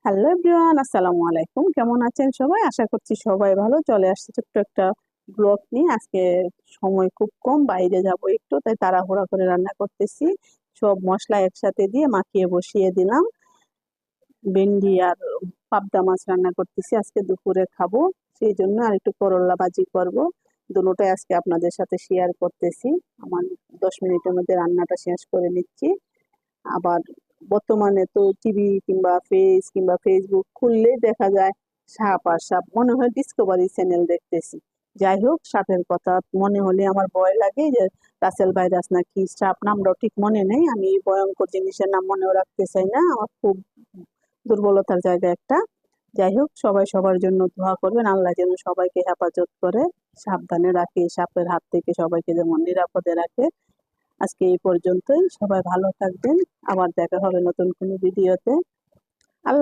Hello everyone, আসসালামু আলাইকুম। কেমন আছেন সবাই? আশা করছি সবাই ভালো। চলে আসছে ছোট্ট একটা ব্লগ নিয়ে। আজকে সময় খুব কম, বাইরে যাব একটু, তাই তাড়াহুড়া করে রান্না করতেছি। সব মশলা একসাথে দিয়ে মাখিয়ে বসিয়ে দিলাম। ভেন্ডি আর পাবদা মাছ রান্না করতেছি, আজকে দুপুরে খাবো। সেই জন্য আর একটু করলা ভাজি করব। দুটোটাই আজকে আপনাদের সাথে শেয়ার করতেছি। আমার 10 মিনিটের মধ্যে রান্নাটা শেষ করে নিচ্ছি। আবার বর্তমানে তো টিভি কিংবা ফেসবুক খুললেই দেখা যায় সাপ আর সাপ, মনে হয় ডিসকভারি চ্যানেল দেখতেছি। যাই হোক, সাপের কথা মনে হলে আমার ভয় লাগে, যে রাসেল ভাইরাস না কি সাপ, নামটাও ঠিক মনে নেই। আমি এই ভয়ঙ্কর জিনিসের নাম মনেও রাখতে চাই না, আমার খুব দুর্বলতার জায়গা একটা। যাই হোক, সবাই সবার জন্য দোয়া করবেন, আল্লাহ যেন সবাইকে হেফাজত করে, সাবধানে রাখে, সাপের হাত থেকে সবাইকে যেমন নিরাপদে রাখে। আজকে এই পর্যন্তই, সবাই ভালো থাকবেন। আবার দেখা হবে নতুন কোনো ভিডিওতে।